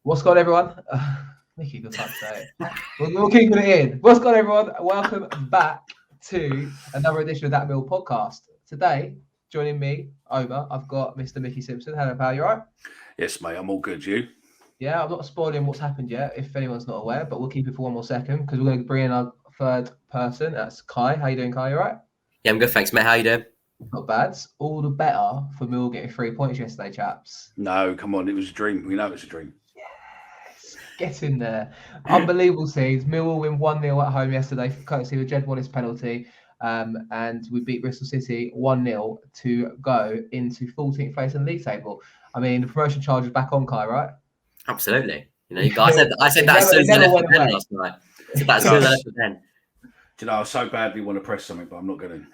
What's going on, everyone? Mickey, good fuck say it. We're keeping it in. What's going on, everyone? Welcome back to another edition of That Mill Podcast. Today, joining me, Omer, I've got Mr. Mickey Simpson. Hello, pal. You all right? Yes, mate. I'm all good. You? Yeah, I'm not spoiling what's happened yet, if anyone's not aware, but we'll keep it for one more second because we're going to bring in our third person. That's Kai. How you doing, Kai? You all right? Yeah, I'm good, thanks, mate. How you doing? Not bad. All the better for Mill getting 3 points yesterday, chaps. No, come on. It was a dream. We know it's a dream. Get in there. Unbelievable scenes. Millwall win 1-0 at home yesterday, courtesy of a Jed Wallace penalty. And we beat Bristol City 1-0 to go into 14th place in the league table. I mean, the promotion charge was back on, Kai, right? Absolutely. You know, I said that as soon as I left the pen last night. I said that as soon as I left the pen. Do you know, I so badly want to press something, but I'm not going to.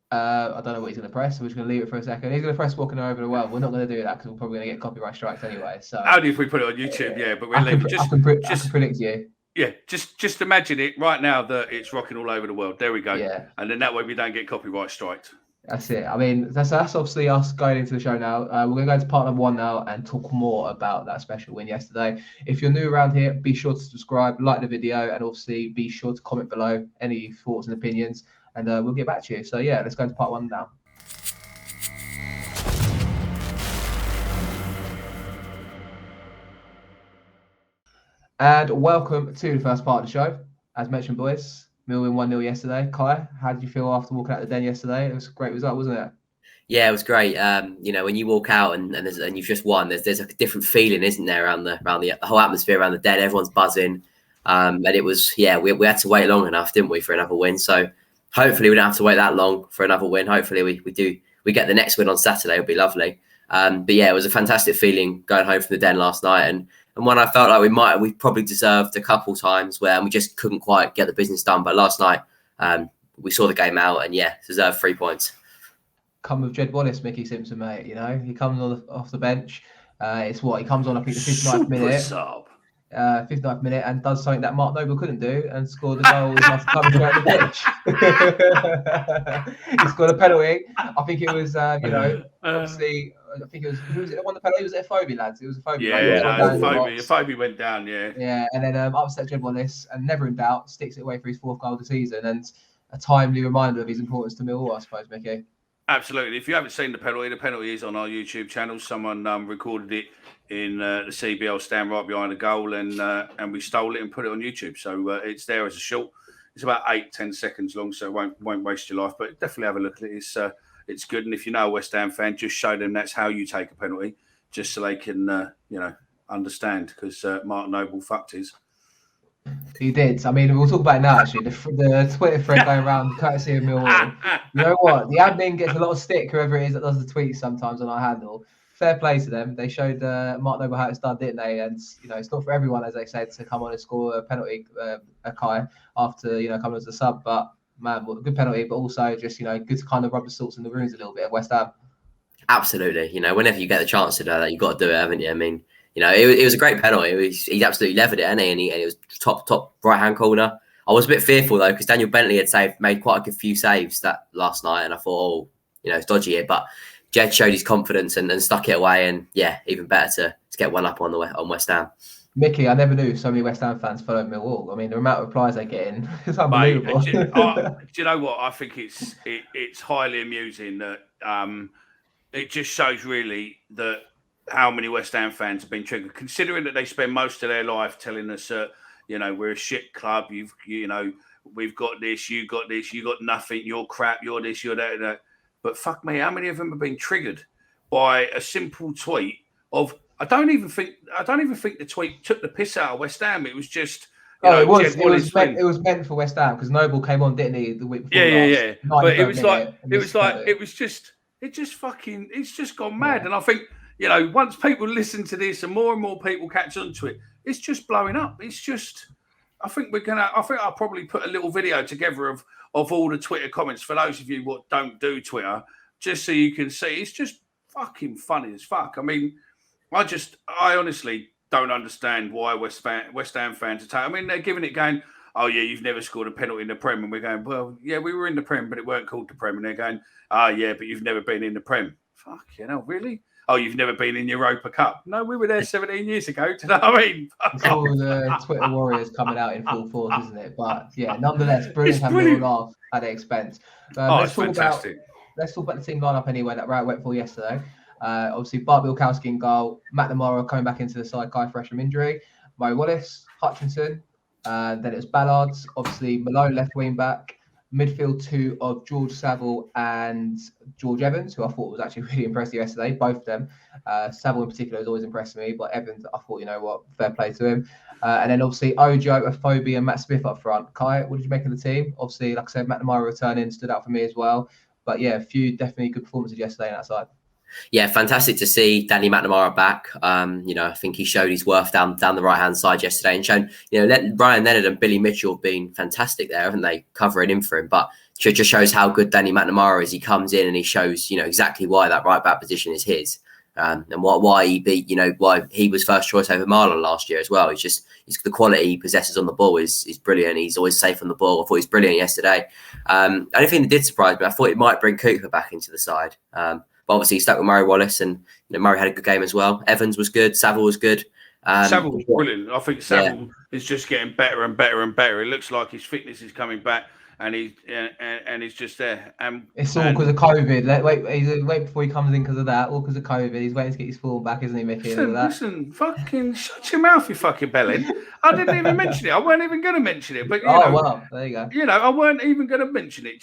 I don't know what he's going to press, so we're just going to leave it for a second. He's going to press walking over the world. We're not going to do that because we're probably going to get copyright strikes anyway. So only if we put it on YouTube, yeah. But we'll leave it. I can predict you. Yeah, just imagine it right now that it's rocking all over the world. There we go. Yeah. And then that way we don't get copyright striked. That's it. I mean, that's obviously us going into the show now. We're going to go into part number 1 now and talk more about that special win yesterday. If you're new around here, be sure to subscribe, like the video, and obviously be sure to comment below any thoughts and opinions, and we'll get back to you. So, yeah, let's go into part 1 now. And welcome to the first part of the show. As mentioned, boys, Mill win 1-0 yesterday. Kai, how did you feel after walking out the den yesterday? It was a great result, wasn't it? Yeah, it was great. You know, when you walk out and you've just won, there's a different feeling, isn't there, around the whole atmosphere around the den. Everyone's buzzing, and it was we had to wait long enough, didn't we, for another win? So hopefully we don't have to wait that long for another win. Hopefully we get the next win on Saturday. It'll be lovely. But yeah, it was a fantastic feeling going home from the den last night, and one I felt like we probably deserved a couple times where we just couldn't quite get the business done. But last night we saw the game out and deserved 3 points. Come with Jed Wallace, Mickey Simpson, mate. You know, he comes off the bench. He comes on, I think, the 59th minute. 59th minute, and does something that Mark Noble couldn't do and scored the goal after coming straight on the bench. He scored a penalty. I think it was, obviously, I think it was, who was it that won the penalty? Was it Afobe, lads? It was Afobe. Afobe went down, yeah. Yeah, and then upset Jed Wallace, and never in doubt, sticks it away for his 4th goal of the season, and a timely reminder of his importance to Millwall, I suppose, Mickey. Absolutely. If you haven't seen the penalty is on our YouTube channel. Someone recorded it in the CBL stand right behind the goal, and we stole it and put it on YouTube. So it's there as a short. It's about 8-10 seconds long, so it won't waste your life. But definitely have a look at it. It's good. And if you know a West Ham fan, just show them that's how you take a penalty, just so they can understand. Because Mark Noble fucked his. He did. I mean, we'll talk about it now, actually. The Twitter thread going around, courtesy of Millwall. You know what? The admin gets a lot of stick, whoever it is that does the tweets sometimes on our handle. Fair play to them. They showed Mark Noble how it's done, didn't they? And, you know, it's not for everyone, as they said, to come on and score a penalty, a Kai, after, coming as a sub. But, man, what a good penalty, but also just, good to kind of rub the salts in the wounds a little bit at West Ham. Absolutely. You know, whenever you get the chance to do that, you've got to do it, haven't you? I mean, it was a great penalty. He absolutely levered it, and it was top right-hand corner. I was a bit fearful, though, because Daniel Bentley had made quite a good few saves that last night, and I thought, it's dodgy here. But Jed showed his confidence and stuck it away, and, even better to get one up on West Ham. Mickey, I never knew so many West Ham fans followed Millwall. I mean, the amount of replies they get in is unbelievable. Mate, do you know what? I think it's highly amusing that it just shows really that how many West Ham fans have been triggered, considering that they spend most of their life telling us, we're a shit club. We've got this, you got nothing. You're crap. You're this, you're that. But fuck me, how many of them have been triggered by a simple tweet of? I don't even think the tweet took the piss out of West Ham. It was just. It was meant for West Ham because Noble came on, didn't he, the week before? Yeah. But it's just gone mad. Yeah. And I think. Once people listen to this and more people catch on to it, it's just blowing up. It's just, I think I'll probably put a little video together of all the Twitter comments for those of you what don't do Twitter, just so you can see. It's just fucking funny as fuck. I mean, I honestly don't understand why West Ham fans are they're giving it going, oh yeah, you've never scored a penalty in the Prem. And we're going, well, yeah, we were in the Prem, but it weren't called the Prem. And they're going, oh yeah, but you've never been in the Prem. Fuck, really? oh, you've never been in Europa Cup. No, we were there 17 years ago. Do you know what I mean? It's all the Twitter warriors coming out in full force, isn't it? But yeah, nonetheless, brilliant It's to have brilliant. a little laugh at their expense. It's fantastic. Let's talk about the team lineup anyway that Rat went for yesterday. Obviously, Bart Bilkowski in goal, Matt Namara coming back into the side, Kai fresh from injury, Mo Wallace, Hutchinson, then it was Ballards, obviously Malone left wing back, midfield two of George Saville and George Evans, who I thought was actually really impressive yesterday, both of them. Saville in particular has always impressed me, but Evans, I thought, you know what, fair play to him. And then obviously Ojo, Afobe and Matt Smith up front. Kai, what did you make of the team? Obviously, like I said, Matt Namara returning stood out for me as well. But yeah, a few definitely good performances yesterday on that side. Yeah, fantastic to see Danny McNamara back. I think he showed his worth down the right-hand side yesterday and shown, Ryan Leonard and Billy Mitchell have been fantastic there, haven't they, covering in for him. But it just shows how good Danny McNamara is. He comes in and he shows, exactly why that right-back position is his. And why he beat, why he was first choice over Marlon last year as well. He's the quality he possesses on the ball is brilliant. He's always safe on the ball. I thought he was brilliant yesterday. Only thing that did surprise me, I thought it might bring Cooper back into the side. But obviously he stuck with Murray Wallace, and Murray had a good game as well. Evans was good. Saville was good. Saville was brilliant. I think Saville is just getting better and better and better. It looks like his fitness is coming back, and he's just there. It's all because of COVID. Wait before he comes in because of that. All because of COVID. He's waiting to get his form back, isn't he, Mickey? Listen, fucking shut your mouth, you fucking bellend. I didn't even mention it. I weren't even going to mention it. But well, there you go. I weren't even going to mention it.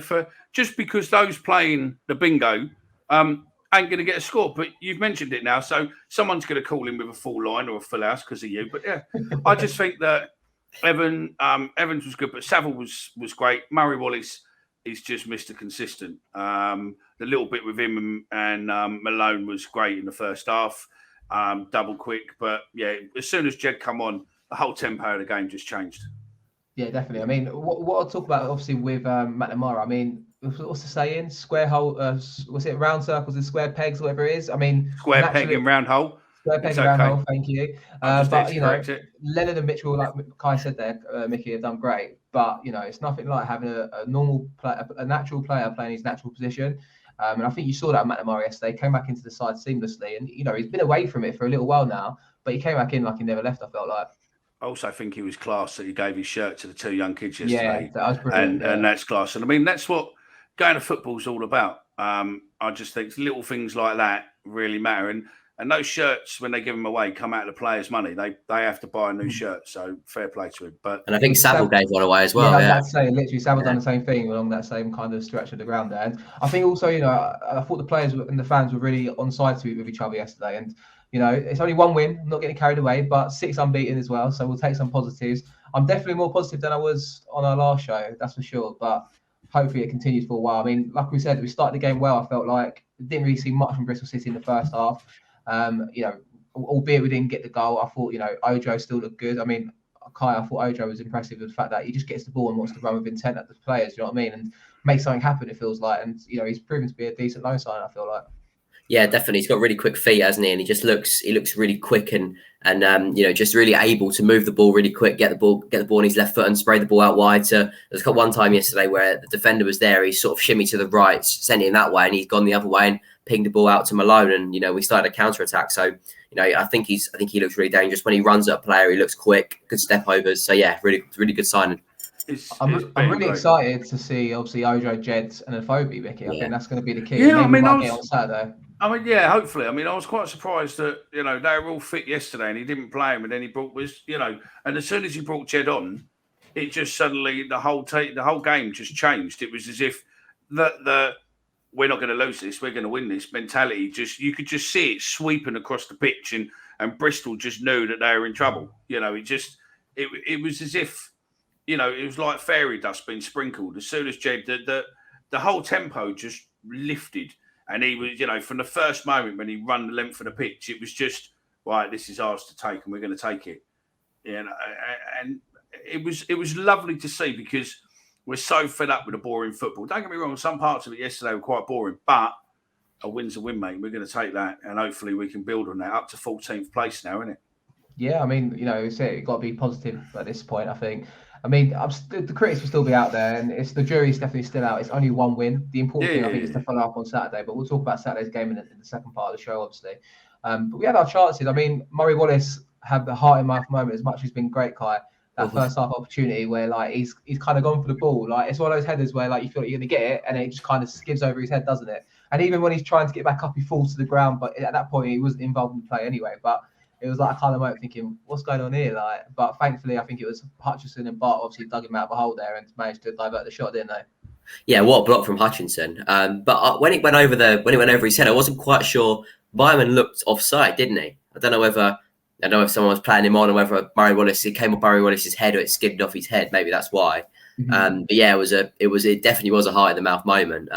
For just because those playing the bingo ain't going to get a score. But you've mentioned it now, so someone's going to call in with a full line or a full house because of you. But yeah, I just think that Evans was good, but Saville was great. Murray Wallace is just Mr. Consistent. The little bit with him and Malone was great in the first half, double quick. But yeah, as soon as Jed come on, the whole tempo of the game just changed. Yeah, definitely. I mean, what I'll talk about obviously with Matt Namara, I mean, what's the saying? Square hole, was it round circles and square pegs, whatever it is? I mean, square peg and round hole. Square peg and round hole, thank you. But Leonard and Mitchell, like Kai said there, Mickey, have done great. But it's nothing like having a normal player, a natural player playing his natural position. And I think you saw that Matt Namara yesterday. Came back into the side seamlessly, and he's been away from it for a little while now. But he came back in like he never left. I felt like. I also think he was class that he gave his shirt to the two young kids yesterday. Yeah, that was brilliant. And that's class. And I mean, that's what going to football is all about. I just think little things like that really matter. And those shirts, when they give them away, come out of the players' money. They have to buy a new shirt. So fair play to him. And I think Saville gave one away as well. Yeah, I was about to say, literally, Saville done the same thing along that same kind of stretch of the ground there. And I think also, I thought the players and the fans were really on side with each other yesterday. And it's only one win. I'm not getting carried away, but 6 unbeaten as well. So we'll take some positives. I'm definitely more positive than I was on our last show, that's for sure. But hopefully it continues for a while. I mean, like we said, we started the game well. I felt like didn't really see much from Bristol City in the first half. Albeit we didn't get the goal. I thought, Ojo still looked good. I mean, Kai, I thought Ojo was impressive with the fact that he just gets the ball and wants to run with intent at the players, you know what I mean? And make something happen, it feels like. And, he's proven to be a decent loan sign, I feel like. Yeah, definitely. He's got really quick feet, hasn't he? And he looks really quick and just really able to move the ball really quick, get the ball on his left foot and spray the ball out wide. So there's got one time yesterday where the defender was there. He sort of shimmied to the right, sent it in that way, and he's gone the other way and pinged the ball out to Malone. And we started a counter attack. So I think he looks really dangerous when he runs at a player. He looks quick, good step overs. So yeah, really good signing. I'm really excited to see obviously Ojo, Jeds, and Afobe, Mickey. I think that's going to be the key. Yeah, on Saturday. Hopefully. I mean, I was quite surprised that they were all fit yesterday, and he didn't play him, and then he brought and as soon as he brought Jed on, it just suddenly the whole game just changed. It was as if the we're not going to lose this, we're going to win this mentality. You could just see it sweeping across the pitch, and Bristol just knew that they were in trouble. It was as if it was like fairy dust being sprinkled. As soon as Jed, the whole tempo just lifted. And he was, from the first moment when he ran the length of the pitch, it was just, right, this is ours to take and we're going to take it. And it was lovely to see because we're so fed up with the boring football. Don't get me wrong, some parts of it yesterday were quite boring, but a win's a win, mate. We're going to take that and hopefully we can build on that up to 14th place now, isn't it? Yeah, I mean, it's got to be positive at this point, I think. I mean, the critics will still be out there, and the jury's definitely still out. It's only one win. The important thing, I think, is to follow up on Saturday. But we'll talk about Saturday's game in the second part of the show, obviously. But we had our chances. I mean, Murray Wallace had the heart in mouth moment as much as he's been great, Kai. That first half opportunity where like he's kind of gone for the ball. Like it's one of those headers where like you feel like you're gonna get it, and it just kind of skips over his head, doesn't it? And even when he's trying to get back up, he falls to the ground. But at that point, he wasn't involved in the play anyway. But it was like a kind of moment thinking, what's going on here? Like, but thankfully, I think it was Hutchinson and Bart obviously dug him out of a hole there and managed to divert the shot, didn't they? Yeah, what a block from Hutchinson. But when it went over his head, I wasn't quite sure. Byman looked offside, didn't he? I don't know if someone was playing him on or whether it came off Murray Wallace's head or it skimmed off his head. Maybe that's why. But yeah, it definitely was a heart in the mouth moment.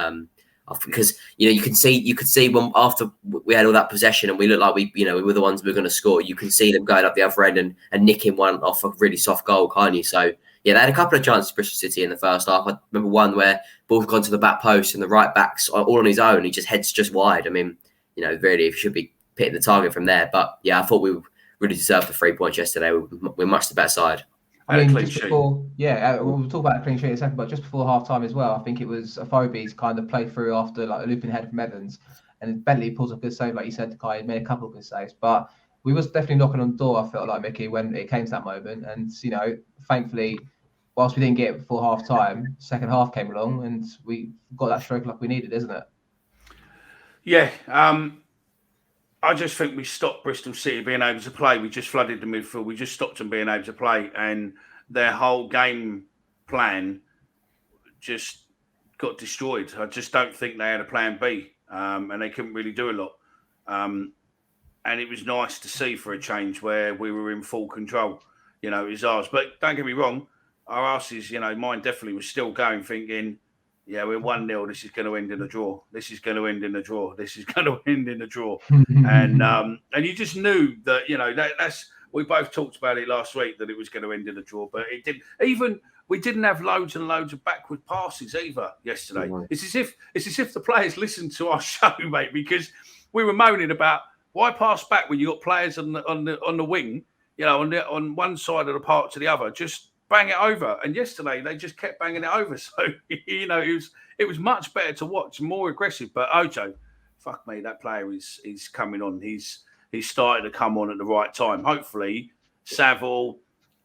Because you could see when after we had all that possession and we looked like we were the ones who were going to score. You can see them going up the other end and nicking one off a really soft goal, can't you? So yeah, they had a couple of chances, Bristol City, in the first half. I remember one where ball's gone to the back post and the right back's all on his own. He just heads just wide. I mean, really, he should be hitting the target from there. But yeah, I thought we really deserved the 3 points yesterday. We're much the better side. I mean, just before, we'll talk about the clean sheet in a second, but just before half time as well, I think it was Afobe's kind of play through after like a looping head from Evans, and Bentley pulls a good save, like you said, Kai made a couple of good saves, but we was definitely knocking on the door, I felt like, Mickey, when it came to that moment, and thankfully, whilst we didn't get it before half time, second half came along and we got that stroke like we needed, isn't it? Yeah, I just think we stopped Bristol City being able to play. We just flooded the midfield. We just stopped them being able to play. And their whole game plan just got destroyed. I just don't think they had a plan B. And they couldn't really do a lot. And it was nice to see for a change where we were in full control. It was ours. But don't get me wrong. Our asses, mine definitely was still going thinking, yeah, we're 1-0. This is going to end in a draw. This is going to end in a draw. This is going to end in a draw. And you just knew that, that's we both talked about it last week that it was going to end in a draw, but it didn't. Even we didn't have loads and loads of backward passes either yesterday. Mm-hmm. It's as if the players listened to our show, mate, because we were moaning about why pass back when you got players on the wing, on one side of the park to the other, just bang it over. And yesterday they just kept banging it over. So, it was much better to watch, more aggressive. But Ojo, fuck me, that player is coming on. He's started to come on at the right time. Hopefully, Saville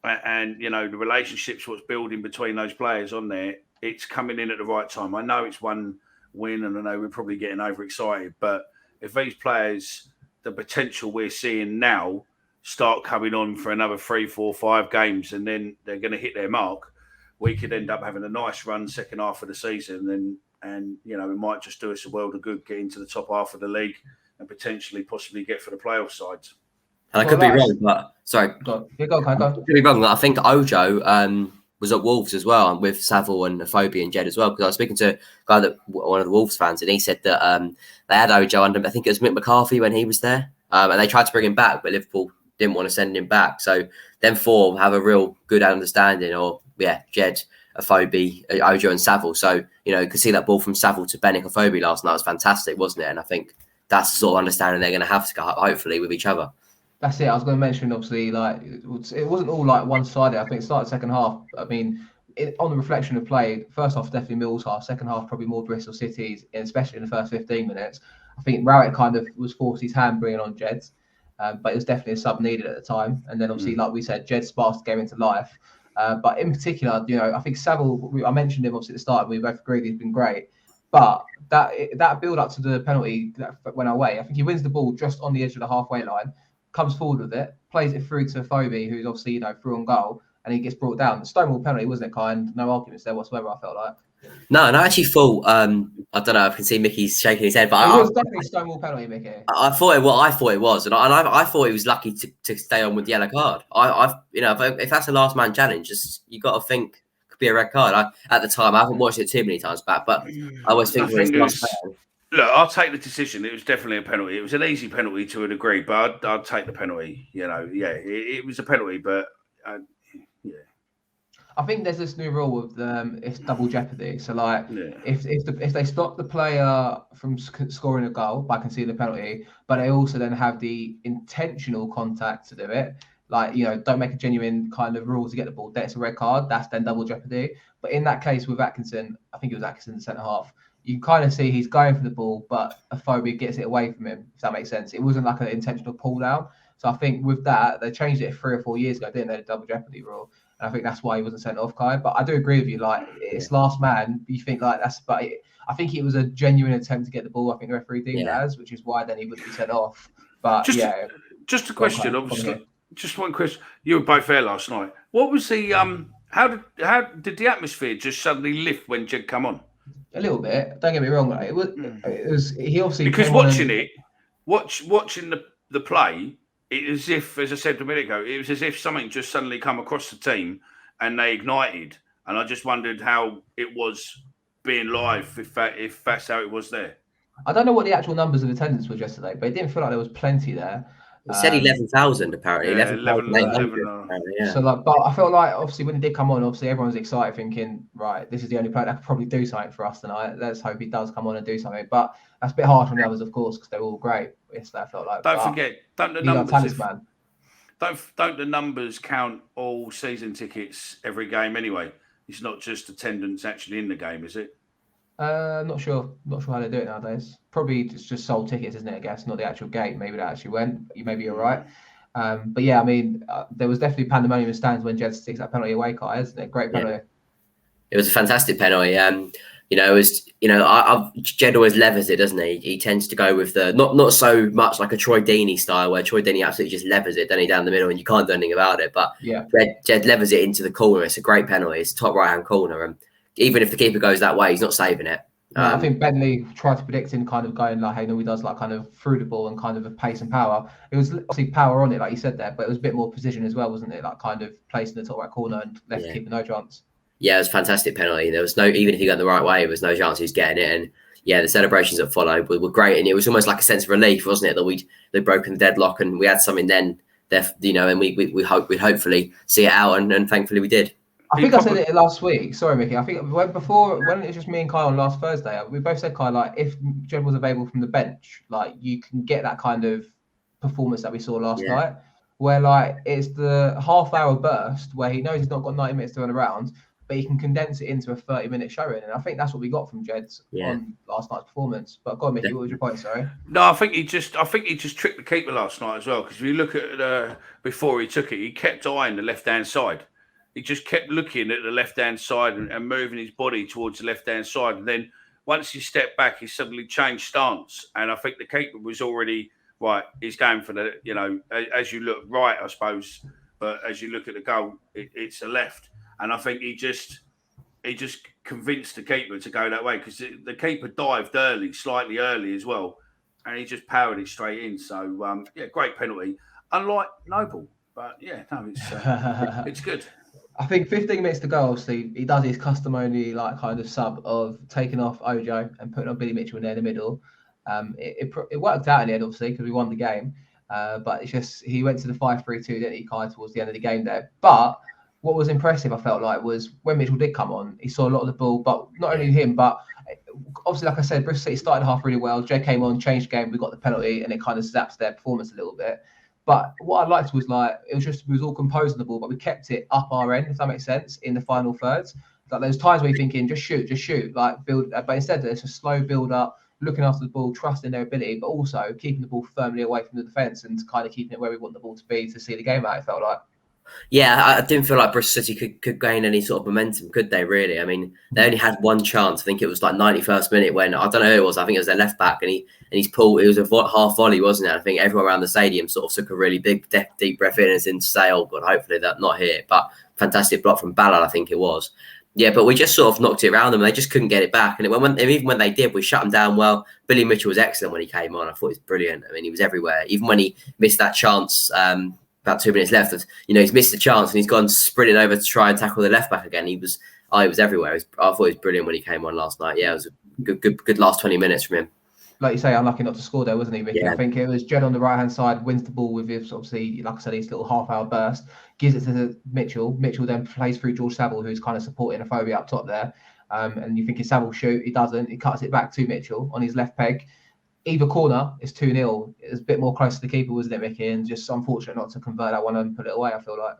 and the relationships what's building between those players on there, it's coming in at the right time. I know it's one win and I know we're probably getting overexcited, but if these players, the potential we're seeing now, start coming on for another 3, 4, 5 games, and then they're going to hit their mark, we could end up having a nice run second half of the season, and it might just do us a world of good, get into the top half of the league and potentially possibly get for the playoff sides. And I could be wrong, but sorry. Go. I could be wrong. I think Ojo was at Wolves as well, with Saville and Afobe and Jed as well, because I was speaking to a guy one of the Wolves fans, and he said that they had Ojo under, I think it was Mick McCarthy when he was there, and they tried to bring him back, but Liverpool didn't want to send him back. So them four have a real good understanding, Jed, Afobe, Ojo and Saville. So, you could see that ball from Saville to Benik Afobe last night was fantastic, wasn't it? And I think that's the sort of understanding they're going to have to hopefully with each other. That's it. I was going to mention, obviously, like it wasn't all like one-sided. I think it started second half. I mean, on the reflection of play, first half definitely Mill's half, second half probably more Bristol City's, especially in the first 15 minutes. I think Rowett kind of was forced his hand bringing on Jed's, but it was definitely a sub needed at the time. And then obviously, like we said, Jed sparked the game into life. But in particular, I think Saville, I mentioned him obviously at the start, and we both agreed he's been great. But that build up to the penalty that went our way, I think he wins the ball just on the edge of the halfway line, comes forward with it, plays it through to Afobe, who's obviously through on goal, and he gets brought down. The Stonewall penalty, wasn't it, Kai? And no arguments there whatsoever, I felt like. No, and I actually thought, I don't know, I can see Mickey's shaking his head, but it was definitely a Stonewall penalty, Mickey. I thought it was, and I thought he was lucky to stay on with the yellow card. If that's a last man challenge, you got to think it could be a red card. At the time, I haven't watched it too many times back, but I always think look, I'll take the decision. It was definitely a penalty. It was an easy penalty to a degree, but I'd take the penalty. It was a penalty, but I think there's this new rule with it's double jeopardy. So if they stop the player from scoring a goal by conceding a penalty, but they also then have the intentional contact to do it, like, you know, don't make a genuine kind of rule to get the ball, that's a red card, that's then double jeopardy. But in that case with Atkinson, I think it was Atkinson in the centre half, you kind of see he's going for the ball, but a phobia gets it away from him, if that makes sense. It wasn't like an intentional pull down. So I think with that, they changed it 3 or 4 years ago, didn't they, the double jeopardy rule? And I think that's why he wasn't sent off, Kai. But I do agree with you, like, it's last man. You think like that's, but I think it was a genuine attempt to get the ball. I think the referee deemed it as, which is why then he wouldn't be sent off. But just a question, obviously. Just one question. You were both there last night. What was the how did the atmosphere just suddenly lift when Jed come on? A little bit. Don't get me wrong. It was he obviously, because watching the play, it was as if, as I said a minute ago, it was as if something just suddenly come across the team and they ignited. And I just wondered how it was being live, if that's how it was there. I don't know what the actual numbers of attendance was yesterday, but it didn't feel like there was plenty there. It said 11,000 apparently. 11,800. So like, but I felt like obviously when it did come on, obviously everyone was excited, thinking, right, this is the only player that could probably do something for us tonight. Let's hope he does come on and do something. But that's a bit hard on the others, of course, because they're all great. Yesterday, I felt like. Don't forget, don't the numbers count all season tickets every game anyway? It's not just attendance actually in the game, is it? Not sure how they do it nowadays. Probably it's just sold tickets, isn't it? I guess not the actual gate. Maybe that actually went. Maybe you're right. But yeah, I mean, there was definitely pandemonium in stands when Jed sticks that penalty away, Kai, isn't it? Great penalty. Yeah. It was a fantastic penalty. Jed always levers it, doesn't he? He tends to go with the not so much like a Troy Deeney style, where Troy Deeney absolutely just levers it, doesn't he, down the middle, and you can't do anything about it. But yeah, Jed levers it into the corner. It's a great penalty. It's top right hand corner, and even if the keeper goes that way, he's not saving it. I think Bentley tried to predict him kind of going like, hey, no, he does like kind of through the ball and kind of a pace and power. It was obviously power on it, like you said there, but it was a bit more precision as well, wasn't it? Like kind of placing the top right corner and left keeper no chance. Yeah, it was a fantastic penalty. There was no, even if he got the right way, there was no chance he was getting it. And yeah, the celebrations that followed were great. And it was almost like a sense of relief, wasn't it? That they'd broken the deadlock and we had something then, and we hopefully see it out. And thankfully we did. I think I said it last week. Sorry, Mickey. I think when it was just me and Kai on last Thursday, we both said, Kai, like if Jed was available from the bench, like you can get that kind of performance that we saw last night, where like it's the half-hour burst where he knows he's not got 90 minutes to run around, but he can condense it into a 30-minute showing, and I think that's what we got from Jed on last night's performance. But go on, Mickey, what was your point? Sorry. No, I think he just tricked the keeper last night as well, because if you look at before he took it, he kept eyeing the left-hand side. He just kept looking at the left-hand side and moving his body towards the left-hand side. And then once he stepped back, he suddenly changed stance. And I think the keeper was already, right, he's going for the, as you look right, I suppose. But as you look at the goal, it's a left. And I think he just convinced the keeper to go that way, because the keeper dived slightly early as well. And he just powered it straight in. So, great penalty. Unlike Noble. But, it's good. I think 15 minutes to go, obviously, he does his customary like kind of sub of taking off Ojo and putting on Billy Mitchell in there in the middle. It worked out in the end, obviously, because we won the game. But it's just he went to the 5-3-2, didn't he, Kai, towards the end of the game there. But what was impressive, I felt like, was when Mitchell did come on, he saw a lot of the ball, but not only him, but obviously, like I said, Bristol City started half really well. Jay came on, changed the game, we got the penalty, and it kind of zaps their performance a little bit. But what I liked was like we was all composed on the ball, but we kept it up our end, if that makes sense, in the final thirds. Like there's times where you're thinking, just shoot, like build. But instead, it's a slow build up, looking after the ball, trusting their ability, but also keeping the ball firmly away from the defence and kind of keeping it where we want the ball to be to see the game out. It felt like. Yeah, I didn't feel like Bristol City could gain any sort of momentum, could they, really? I mean, they only had one chance. I think it was like 91st minute when, I don't know who it was, I think it was their left back, and he's pulled, it was a half volley, wasn't it? I think everyone around the stadium sort of took a really big, deep breath in and to say, oh God, hopefully that not here. But fantastic block from Ballard, I think it was. Yeah, but we just sort of knocked it around them. They just couldn't get it back. And even when they did, we shut them down well. Billy Mitchell was excellent when he came on. I thought he was brilliant. I mean, he was everywhere. Even when he missed that chance, about 2 minutes left, he's missed the chance and he's gone sprinting over to try and tackle the left back again. He was everywhere. I thought he was brilliant when he came on last night. Yeah, it was a good last 20 minutes from him. Like you say, unlucky not to score there, wasn't he, Mickey? Yeah. I think it was Jed on the right-hand side, wins the ball with his, obviously, like I said, his little half-hour burst, gives it to Mitchell. Mitchell then plays through George Saville, who's kind of supporting a phobia up top there. And you think Saville shoot, he doesn't. He cuts it back to Mitchell on his left peg. either corner is 2-0. It's a bit more close to the keeper, wasn't it, Micky? And just unfortunate not to convert that one and put it away, I feel like.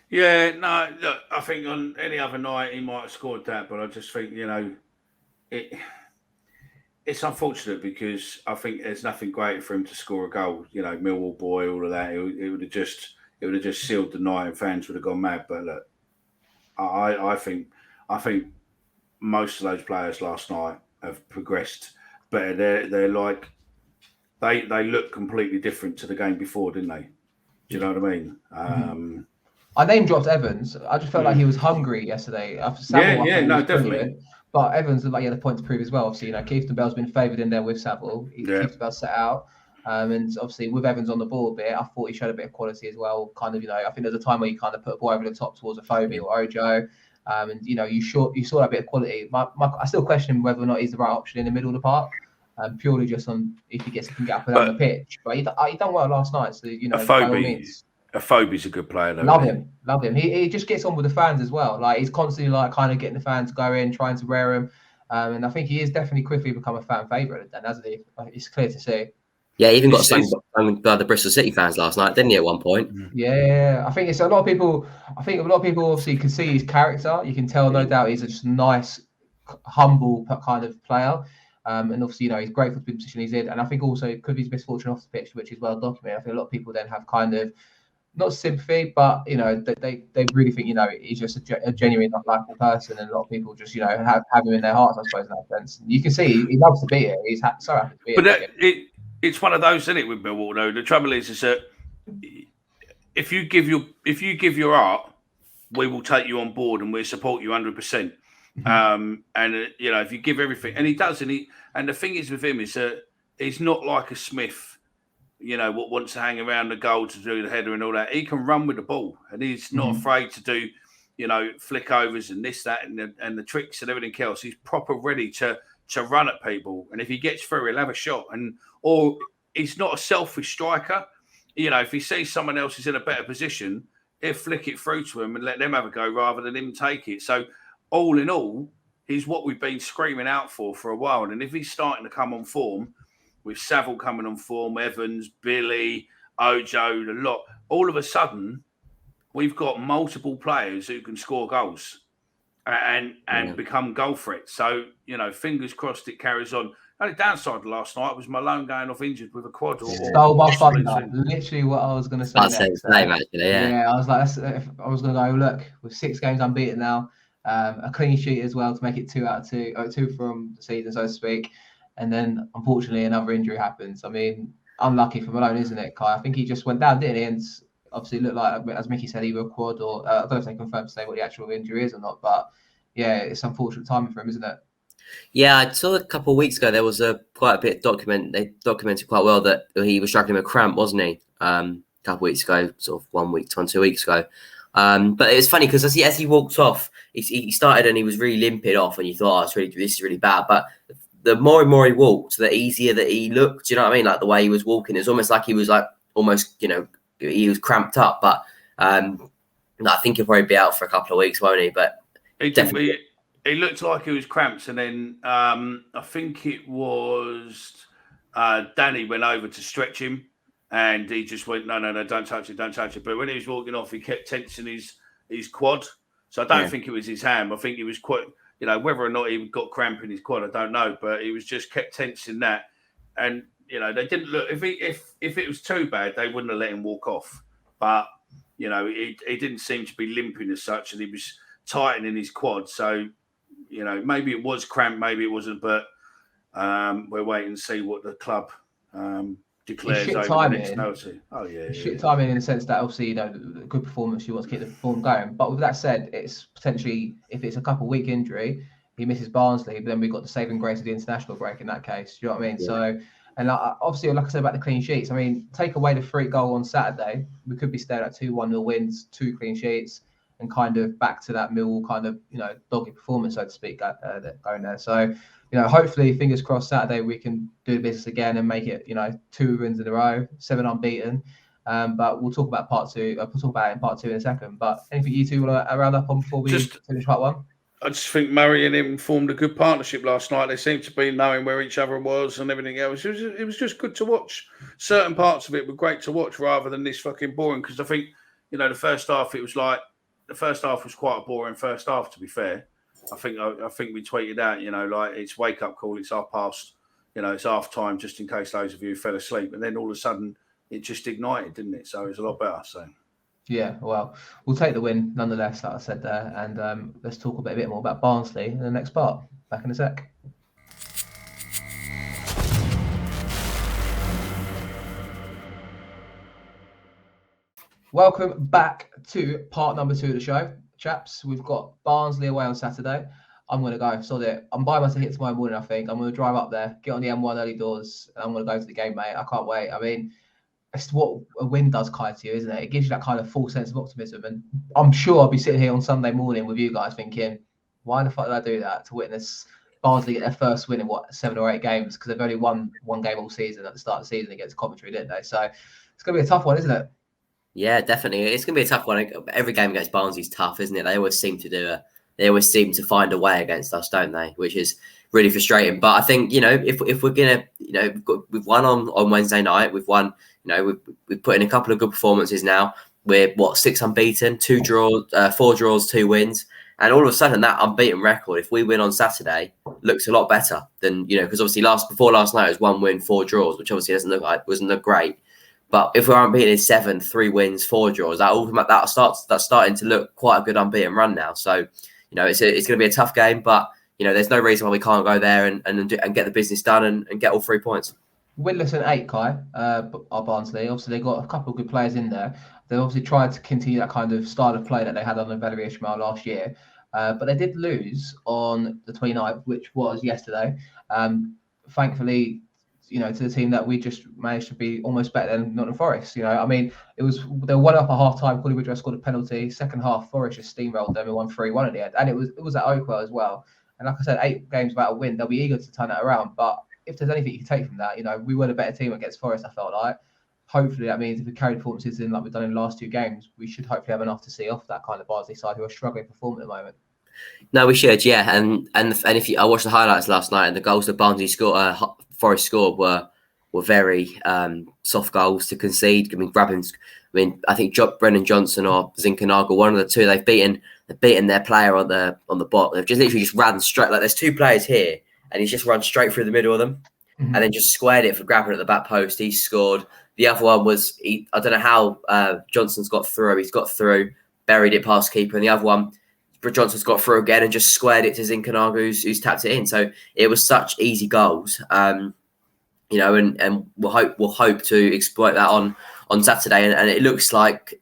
Yeah, no, look, I think on any other night he might have scored that, but I just think, it's unfortunate because I think there's nothing greater for him to score a goal. Millwall boy, all of that. It would have just sealed the night, and fans would have gone mad. But look, I think most of those players last night have progressed better. They're like they look completely different to the game before, didn't they? Do you know what I mean? I name dropped Evans. I just felt like he was hungry yesterday. Definitely. But Evans looked like he had a point to prove as well. Obviously, Keith Bell's been favoured in there with Saville. Keith Bell set out. And obviously, with Evans on the ball a bit, I thought he showed a bit of quality as well. Kind of, I think there's a time where you kind of put a ball over the top towards a Phobie or Ojo. And, you saw that bit of quality. I still question whether or not he's the right option in the middle of the park. Purely just on if he can get up and down the pitch. But he done well last night. So, by all means. Phobie's a good player, though. Love him. He just gets on with the fans as well. Like, he's constantly kind of getting the fans going, trying to wear him. And I think he is definitely quickly become a fan favourite then, hasn't he? It's clear to see. Yeah, he even got sung by the Bristol City fans last night, didn't he, at one point? Yeah, I think it's a lot of people. I think a lot of people obviously can see his character. You can tell, no doubt, he's just a nice, humble kind of player. And obviously, he's grateful for the position he's in. And I think also it could be his misfortune off the pitch, which is well documented. I think a lot of people then have kind of not sympathy, but they really think he's just a genuine, not likable person, and a lot of people just have him in their hearts, I suppose, in that sense. You can see he loves to be here. He's so happy to be here. But it's one of those, isn't it, with Millwall? Though the trouble is that if you give your art, we will take you on board and we'll support you 100%. And if you give everything, and he does, and the thing is with him is that he's not like a Smith. What wants to hang around the goal to do the header and all that. He can run with the ball, and he's not afraid to do, flick overs and this, that, and the tricks and everything else. He's proper ready to run at people, and if he gets through, he'll have a shot. Or he's not a selfish striker. If he sees someone else is in a better position, he'll flick it through to him and let them have a go rather than him take it. So, all in all, he's what we've been screaming out for a while. And if he's starting to come on form, with Saville coming on form, Evans, Billy, Ojo, the lot, all of a sudden, we've got multiple players who can score goals and become goal threats. So, fingers crossed it carries on. The only downside last night was Malone going off injured with a quad. Stole my thunder. Literally what I was going to say. I'd say the same, actually, Yeah, I was like, I was going to go, look, with 6 games unbeaten now, a clean sheet as well to make it 2 out of 2, or 2 from the season, so to speak. And then, unfortunately, another injury happens. I mean, unlucky for Malone, isn't it, Kai? I think he just went down, didn't he? And obviously looked like, as Micky said, either a quad or I don't know if they confirmed to say what the actual injury is or not. But, yeah, it's unfortunate timing for him, isn't it? Yeah, I saw a couple of weeks ago there was quite a bit they documented quite well that he was struggling with cramp, wasn't he? A couple of weeks ago, sort of 1 week, 2 weeks ago. But it's funny because as he walked off, he started and he was really limping off, and you thought, this is really bad. But the more and more he walked, the easier that he looked. Do you know what I mean? Like the way he was walking, it's almost like he was he was cramped up. But I think he'll probably be out for a couple of weeks, won't he? But definitely, he looked like he was cramped, and then I think it was Danny went over to stretch him, and he just went, no, don't touch it. But when he was walking off, he kept tensing his quad. So I don't think it was his ham. I think he was quite. Whether or not he got cramp in his quad, I don't know, but he was just kept tensing that. And, they didn't look, if it was too bad, they wouldn't have let him walk off. But, he didn't seem to be limping as such, and he was tightening his quad. So, maybe it was cramp, maybe it wasn't, but we're waiting to see what the club declares over the next penalty. Oh, yeah. Shit timing in the sense that obviously, good performance, you want to keep the form going. But with that said, it's potentially, if it's a couple of week injury, he misses Barnsley, but then we've got the saving grace of the international break in that case. Do you know what I mean? Yeah. So, and obviously, like I said about the clean sheets, I mean, take away the free goal on Saturday, we could be staring at 2-1-0 wins, 2 clean sheets, and kind of back to that Millwall kind of, doggy performance, so to speak, going there. So, hopefully, fingers crossed, Saturday we can do the business again and make it, 2 wins in a row, 7 unbeaten. But we'll talk about part 2. We'll talk about it in part 2 in a second. But anything you two want to round up on before we finish part 1? I just think Murray and him formed a good partnership last night. They seemed to be knowing where each other was and everything else. It was just good to watch. Certain parts of it were great to watch rather than this fucking boring. Because I think, the first half was quite a boring first half. To be fair, I think we tweeted out, it's wake up call. It's 1:30. It's half time, just in case those of you fell asleep. And then all of a sudden, it just ignited, didn't it? So it was a lot better. So. Yeah, well, we'll take the win nonetheless, like I said there, and let's talk a bit more about Barnsley in the next part. Back in a sec. Welcome back to part number 2 of the show, chaps. We've got Barnsley away on Saturday. I'm going to go, sod it. I'm buying myself a hit tomorrow morning, I think. I'm going to drive up there, get on the M1 early doors, and I'm going to go to the game, mate. I can't wait. I mean, it's what a win does, Kai, to you, isn't it? It gives you that kind of full sense of optimism. And I'm sure I'll be sitting here on Sunday morning with you guys thinking, why the fuck did I do that? To witness Barnsley get their first win in, 7 or 8 games? Because they've only won one game all season at the start of the season against Coventry, didn't they? So it's going to be a tough one, isn't it? Yeah, definitely. It's going to be a tough one. Every game against Barnsley is tough, isn't it? They always seem to find a way against us, don't they? Which is really frustrating. But I think, if we're going to, we've won on Wednesday night. We've won, we've put in a couple of good performances now. We're 6 unbeaten, 2 draws, 4 draws, 2 wins. And all of a sudden that unbeaten record, if we win on Saturday, looks a lot better than, because obviously before last night it was 1 win, 4 draws, which obviously doesn't look great. But if we're unbeaten in 7, 3 wins, 4 draws, that's starting to look quite a good unbeaten run now. So, it's going to be a tough game, but there's no reason why we can't go there and get the business done and get all 3 points. Winless in 8, Kai, are Barnsley. Obviously, they've got a couple of good players in there. They obviously tried to continue that kind of style of play that they had under Valerie Ishmael last year. But they did lose on the 29th, which was yesterday. Thankfully, to the team that we just managed to be almost better than Nottingham Forest. I mean, they were 1 up at half time. Colby Woodrow scored a penalty. Second half, Forest just steamrolled them and won 3-1 at the end. And it was at Oakwell as well. And like I said, 8 games without a win. They'll be eager to turn that around. But if there's anything you can take from that, we were the better team against Forest, I felt like. Hopefully that means if we carry performances in like we've done in the last 2 games, we should hopefully have enough to see off that kind of Barnsley side who are struggling to perform at the moment. No, we should, yeah. And if I watched the highlights last night, and the goals that Barnsley Forest scored were very soft goals to concede. I think Brennan Johnson or Zinkernagel, one of the two, they've beaten their player on the bot. They've just literally just ran straight. Like there's 2 players here, and he's just run straight through the middle of them, and then just squared it for Grabban at the back post. He scored. The other one was I don't know how Johnson's got through. He's got through, buried it past keeper, and the other one, Johnson's got through again and just squared it to Zinkernagel, who's tapped it in. So it was such easy goals. And we'll hope to exploit that on Saturday. And it looks like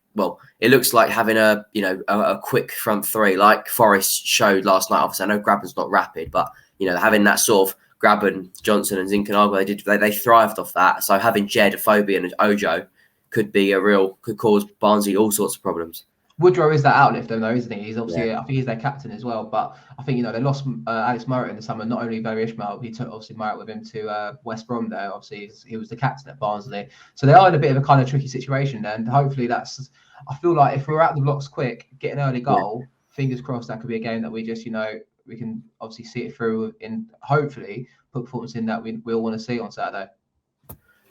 having a quick front 3 like Forest showed last night. Obviously, I know Grabban's not rapid, but having that sort of Grabban, Johnson, and Zinkernagel, they thrived off that. So having Jed, Afobe, and Ojo could cause Barnsley all sorts of problems. Woodrow is that outlift, though, isn't he? He's obviously, I think he's their captain as well. But I think, they lost Alex Murray in the summer. Not only Valerie Ishmael, he took obviously Murray with him to West Brom there. Obviously, he was the captain at Barnsley. So they are in a bit of a kind of tricky situation there. And hopefully I feel like if we're out the blocks quick, get an early goal, fingers crossed that could be a game that we just, we can obviously see it through and hopefully put performance in that we all want to see on Saturday.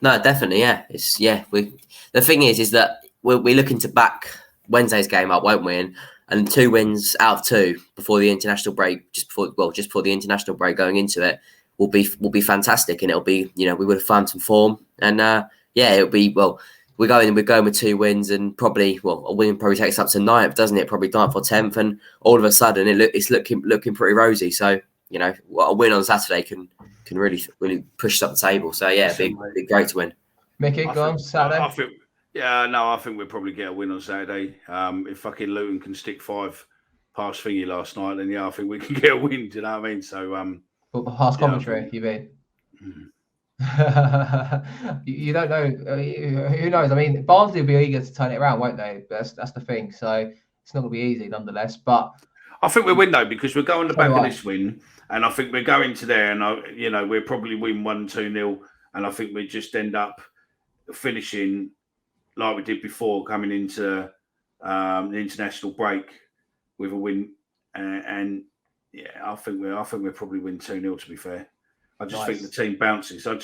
No, definitely, yeah. The thing is that we're looking to back Wednesday's game up, won't we? And 2 wins out of 2 before the international break, just before the international break going into it, will be fantastic, and it'll be we would have found some form, and it'll be we're going with 2 wins, and probably a win probably takes up to 9th, doesn't it? Probably 9th or 10th, and all of a sudden it's looking pretty rosy. So a win on Saturday can really push us up the table. So yeah, it'd be great to win. Mickey, go on Saturday. I think we'll probably get a win on Saturday. If fucking Luton can stick 5 past thingy last night, then I think we can get a win. Do you know what I mean? So, past commentary, you mean? You don't know. Who knows? I mean, Barnsley will be eager to turn it around, won't they? That's the thing. So it's not going to be easy, nonetheless. But I think we'll win though, because we're going the back of this win, and I think we're going to there, and we'll probably win 1-2-0, and I think we just end up finishing like we did before, coming into the international break with a win, and Yeah, I think we'll probably win 2-0. To be fair, I just think Nice. the team bounces. I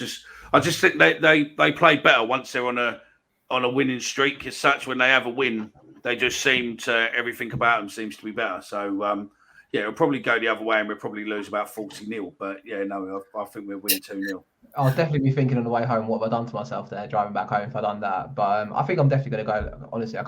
just think they play better once they're on a winning streak. As such, when they have a win, they just seem to everything about them seems to be better. So yeah, it'll probably go the other way, and we'll probably lose about 40-0. But yeah, no, I think we'll win 2-0. I'll definitely be thinking on the way home, what have I done to myself there, driving back home if I'd done that. But I think I'm definitely going to go. Honestly,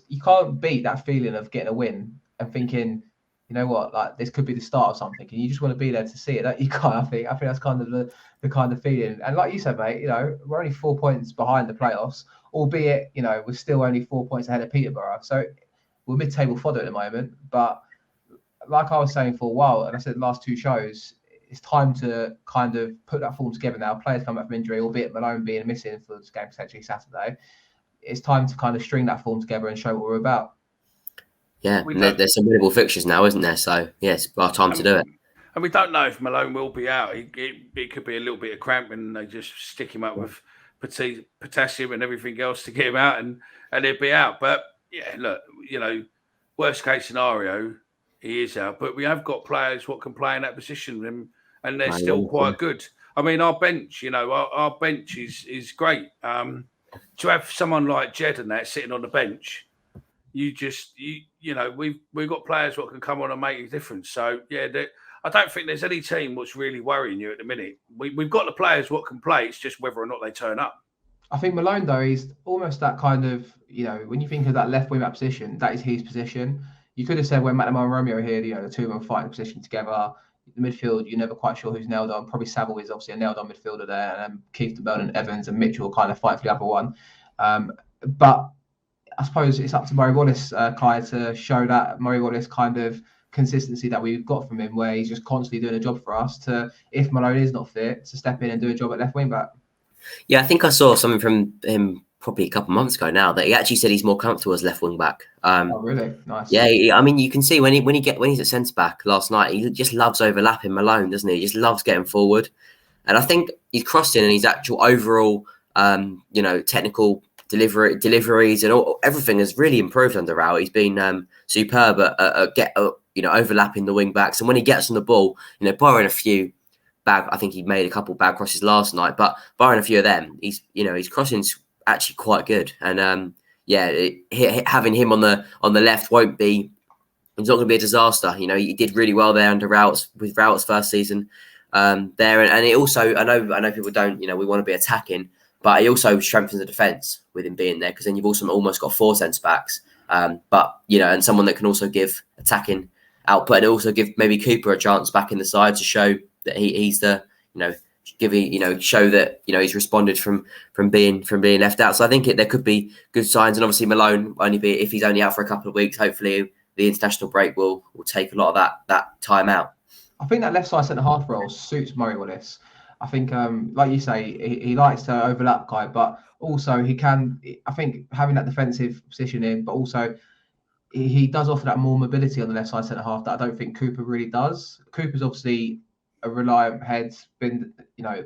you can't beat that feeling of getting a win and thinking, you know what, like this could be the start of something, and you just want to be there to see it. That you can't. I think that's kind of the kind of feeling. And like you said, mate, we're only 4 points behind the playoffs, albeit we're still only 4 points ahead of Peterborough. So we're mid-table fodder at the moment. But like I was saying for a while, and I said the last two shows, it's time to kind of put that form together now. Players come back from injury, albeit Malone being missing for this game potentially Saturday. It's time to kind of string that form together and show what we're about. Yeah, there's some winnable fixtures now, isn't there? So, yes, our time to do it. And we don't know if Malone will be out. It could be a little bit of cramping and they just stick him up with potassium and everything else to get him out and he'll be out. But, yeah, look, worst case scenario, he is out. But we have got players what can play in that position and they're still quite good. I mean, our bench, our bench is great. To have someone like Jed and that sitting on the bench, we've got players what can come on and make a difference. So yeah, I don't think there's any team what's really worrying you at the minute. We've got the players what can play. It's just whether or not they turn up. I think Malone though is almost that kind of when you think of that left wing back position, that is his position. You could have said when McNamara and Romeo are here, the two of them fighting position together. The midfield, you're never quite sure who's nailed on. Probably Saville is obviously a nailed on midfielder there, and Keith DeBell, Evans, and Mitchell kind of fight for the other one. But I suppose it's up to Murray Wallace, Kai, to show that Murray Wallace kind of consistency that we've got from him, where he's just constantly doing a job for us. To if Malone is not fit, to step in and do a job at left wing back. Yeah, I think I saw something from him probably a couple of months ago now that he actually said he's more comfortable as left wing back. Oh, really? Nice. Yeah, I mean, you can see when he's at centre back last night, he just loves overlapping Malone, doesn't he? He just loves getting forward, and I think his crossing and his actual overall, technical deliveries and everything has really improved under Rao. He's been superb at overlapping the wing backs, and when he gets on the ball, barring a few bad, I think he made a couple bad crosses last night, but barring a few of them, his crossing's actually quite good, and having him on the left won't be. It's not going to be a disaster. He did really well there under Rout's first season there, and it also I know people don't. We want to be attacking, but he also strengthens the defence with him being there because then you've also almost got 4 centre backs, and someone that can also give attacking output and also give maybe Cooper a chance back in the side to show that he's the show that he's responded from being left out. So I think there could be good signs, and obviously Malone if he's only out for a couple of weeks, hopefully the international break will take a lot of that time out. I think that left side centre half role suits Murray Wallace. I think, like you say, he likes to overlap Kai, but also he can. I think having that defensive position in, but also he does offer that more mobility on the left side centre half that I don't think Cooper really does. Cooper's obviously a reliant head, been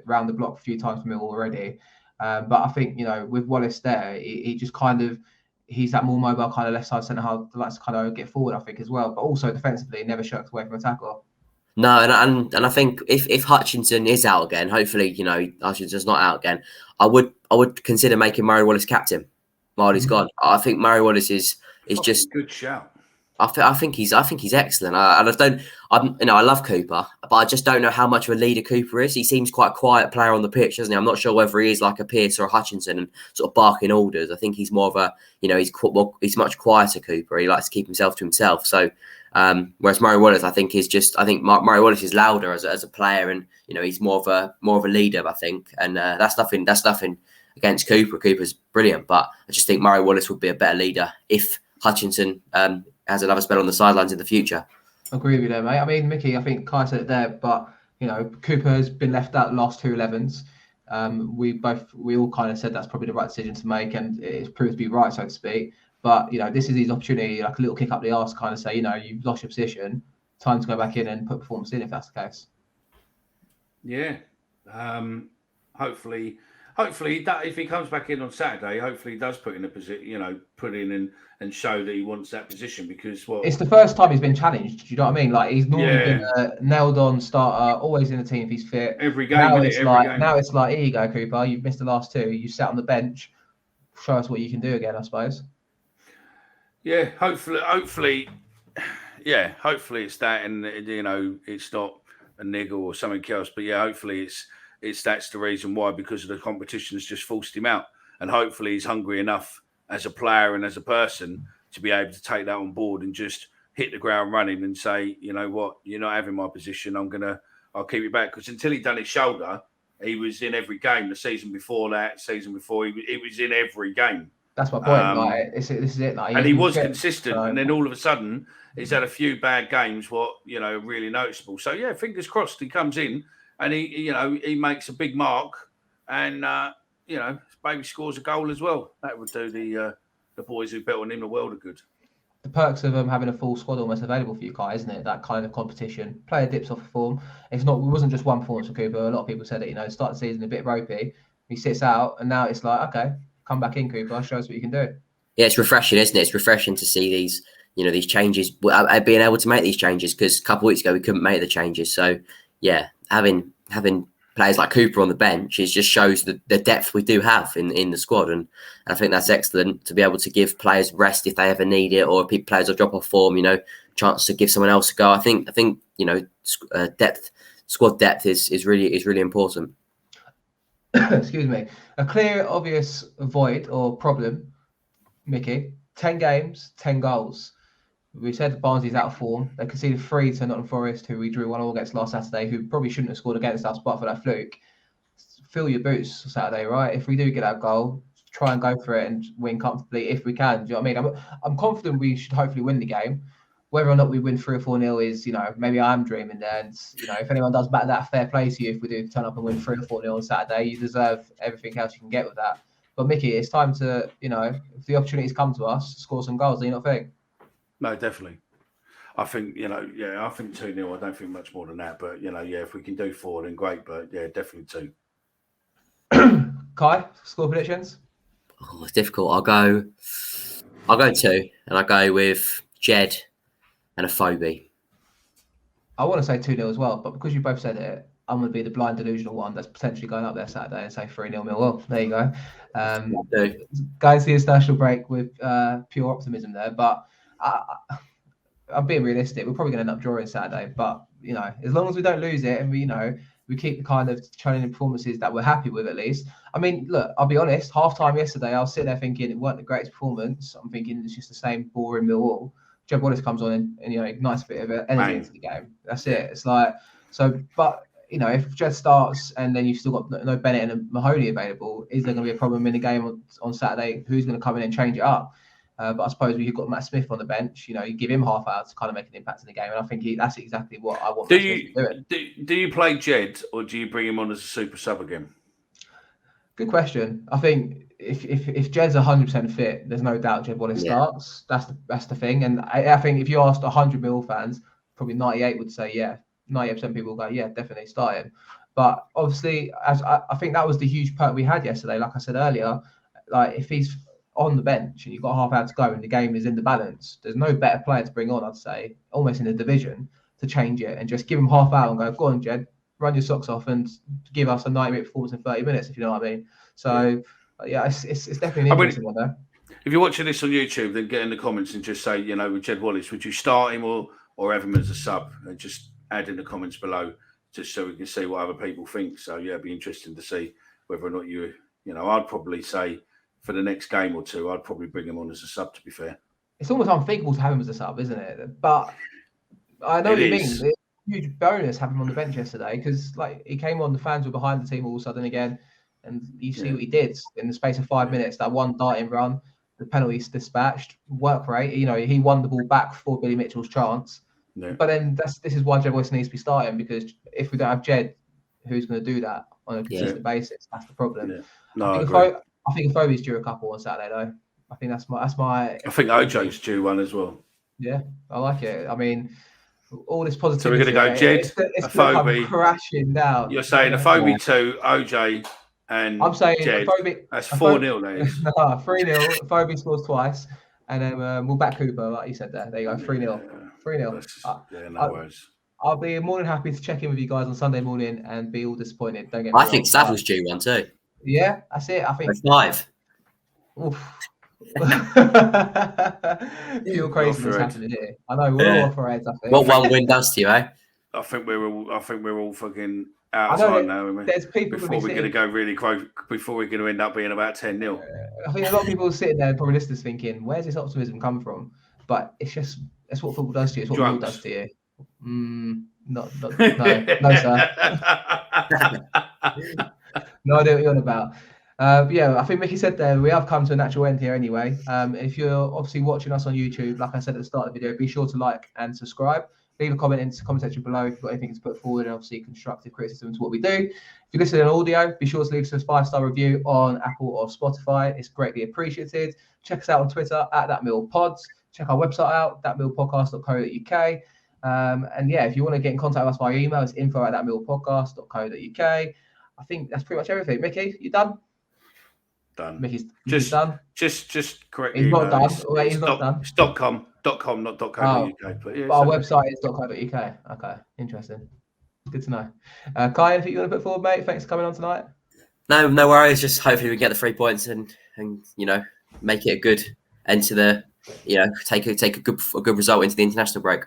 around the block a few times for Millwall already, but I think with Wallace there, he just kind of he's that more mobile kind of left side centre half that likes to kind of get forward, I think as well, but also defensively never shirks away from a tackle. No, and I think if Hutchinson is out again, hopefully Hutchinson's not out again, I would consider making Murray Wallace captain while he's gone. I think Murray Wallace is just a good shout. I think he's excellent. I love Cooper, but I just don't know how much of a leader Cooper is. He seems quite a quiet player on the pitch, doesn't he? I'm not sure whether he is like a Pearce or a Hutchinson and sort of barking orders. I think he's more of a he's much quieter Cooper. He likes to keep himself to himself. So whereas Murray Wallace, I think Murray Wallace is louder as a player, and he's more of a leader. I think, and that's nothing against Cooper. Cooper's brilliant, but I just think Murray Wallace would be a better leader if Hutchinson has another spell on the sidelines in the future. I agree with you there, mate. I mean, Mickey, I think Kai said it there, but Cooper has been left out the last 2 11s. We all kind of said that's probably the right decision to make, and it's proved to be right, so to speak. But this is his opportunity, like a little kick up the arse, kind of say, you've lost your position, time to go back in and put performance in if that's the case. Yeah, hopefully hopefully if he comes back in on Saturday, hopefully he does put in a position, put in and show that he wants that position because it's the first time he's been challenged. Do you know what I mean? Like he's normally been a nailed-on starter, always in the team if he's fit. Every game. Now it's like, here you go, Cooper. You've missed the last 2. You sat on the bench. Show us what you can do again, I suppose. Yeah, hopefully, it's that, and it's not a niggle or something else. But yeah, hopefully that's the reason why, because of the competition has just forced him out, and hopefully he's hungry enough as a player and as a person to be able to take that on board and just hit the ground running and say, you know what, you're not having my position. I'll keep it back, because until he done his shoulder, he was in every game. The season before, he was in every game. That's my point. This is it. And he was consistent, and then all of a sudden, he's had a few bad games. Really noticeable. So yeah, fingers crossed he comes in and he makes a big mark, and maybe scores a goal as well. That would do the boys who bet on him a world of good. The perks of having a full squad almost available for you, Kai, isn't it? That kind of competition. Player dips off form. It wasn't just one performance for Cooper. A lot of people said it. Start the season a bit ropey. He sits out, and now it's like, okay, come back in, Cooper. Show us what you can do. Yeah, it's refreshing, isn't it? It's refreshing to see these, these changes. Being able to make these changes, because a couple of weeks ago we couldn't make the changes. So yeah, having players like Cooper on the bench, it just shows the depth we do have in the squad, and I think that's excellent to be able to give players rest if they ever need it, or if players will drop off form, chance to give someone else a go. I think squad depth is really important. Excuse me. A clear, obvious void or problem, Mickey. 10 games, 10 goals. We said Barnsley's out of form. They conceded 3 to Nottingham Forest, who we drew 1-1 against last Saturday, who probably shouldn't have scored against us, but for that fluke. Fill your boots Saturday, right? If we do get that goal, try and go for it and win comfortably if we can. Do you know what I mean? I'm confident we should hopefully win the game. Whether or not we win 3 or 4-0 is, maybe I'm dreaming there. And, if anyone does back that, fair play to you. If we do turn up and win 3 or 4-0 on Saturday, you deserve everything else you can get with that. But Mickey, it's time to, if the opportunities come to us, score some goals. Do you not think? No, definitely. I think, I think 2-0. I don't think much more than that. But, if we can do 4, then great. But, yeah, definitely 2. Kai, score predictions? Oh, it's difficult. I'll go 2. And I'll go with Jed and a Phobie. I want to say 2-0 as well. But because you both said it, I'm going to be the blind delusional one that's potentially going up there Saturday and say 3-0 Millwall. There you go. Go and see his national break with pure optimism there. But I'm being realistic. We're probably going to end up drawing Saturday. But, as long as we don't lose it and we keep the kind of challenging performances that we're happy with at least. I mean, look, I'll be honest. Half-time yesterday, I was sitting there thinking it weren't the greatest performance. I'm thinking it's just the same boring Millwall. Jed Wallace comes on and ignites a bit of energy into the game. That's it. It's like, so, but, if Jed starts and then you've still got no Bennett and Mahoney available, is there going to be a problem in the game on Saturday? Who's going to come in and change it up? But I suppose we've got Matt Smith on the bench. You give him half hour to kind of make an impact in the game, and I think that's exactly what I want. Do you play Jed, or do you bring him on as a super sub again? Good question. I think if Jed's 100% fit, there's no doubt Jed Wallace starts. That's the thing, and I think if you asked 100 Mill fans, probably 98 would say yeah. 98% people will go, yeah, definitely start him. But obviously, as I think that was the huge perk we had yesterday. Like I said earlier, like if he's on the bench and you've got half hour to go and the game is in the balance, there's no better player to bring on, I'd say, almost in the division, to change it and just give him half hour and go on, Jed, run your socks off and give us a 90-minute performance in 30 minutes, if you know what I mean. So, yeah, it's definitely an interesting one there. If you're watching this on YouTube, then get in the comments and just say, with Jed Wallace, would you start him or have him as a sub? And just add in the comments below, just so we can see what other people think. So yeah, it'd be interesting to see whether or not I'd probably say for the next game or two, I'd probably bring him on as a sub, to be fair. It's almost unthinkable to have him as a sub, isn't it? But I know what you mean. It's a huge bonus having him on the bench yesterday, because he came on, the fans were behind the team all of a sudden again, and you see what he did in the space of 5 minutes. That one darting run, the penalties dispatched, work rate. He won the ball back for Billy Mitchell's chance. No. But then this is why Jed Wallace needs to be starting, because if we don't have Jed, who's going to do that on a consistent basis? That's the problem. Yeah. No, I think Phobie's due a couple on Saturday though. I think that's my. I think OJ's due one as well. Yeah, I like it. I mean, all this positivity. So we're going to go Jed, it's a Phobie crashing down. You're saying a Phobie 2, OJ and I'm saying Jed. Phoebe. That's 4-0, ladies. 3-0. Phoebe scores twice, and then we'll back Cooper, like you said there. There you go, 3-0. 3-0. Yeah, no worries. I'll be more than happy to check in with you guys on Sunday morning and be all disappointed. Don't get me wrong. I think Savills due one too. Yeah, that's it. I think 5. Pure craziness happening here. I know we're all off our heads. I think. What one win does to you, eh? I think we're all fucking out of time now. There's people before we're going to go really close. Before we're going to end up being about 10-0. I think a lot of people sitting there, probably listeners, thinking, "Where's this optimism come from?" But it's just that's what football does to you. It's what football does to you. No, sir. No idea what you're on about. I think Micky said there, we have come to a natural end here anyway. If you're obviously watching us on YouTube, like I said at the start of the video, be sure to like and subscribe. Leave a comment in the comment section below if you've got anything to put forward, and obviously constructive criticism to what we do. If you're listening on audio, be sure to leave us a 5-star review on Apple or Spotify. It's greatly appreciated. Check us out on Twitter at @MillPods. Check our website out, thatmillpodcast.co.uk. And if you want to get in contact with us via email, it's info@thatmillpodcast.co.uk. I think that's pretty much everything. Micky, you done? Done. Micky's just done. Just correct. He's not done. He's not done. It's .com, not .co.uk. But our website is .co.uk. Okay, interesting. Good to know. Kai, anything you want to put forward, mate? Thanks for coming on tonight. No worries. Just hopefully we get the 3 points and make it a good end to the take a good result into the international break.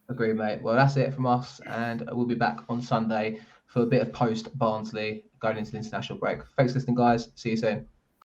Agree, mate. Well, that's it from us, and we'll be back on Sunday for a bit of post Barnsley going into the international break. Thanks for listening, guys. See you soon.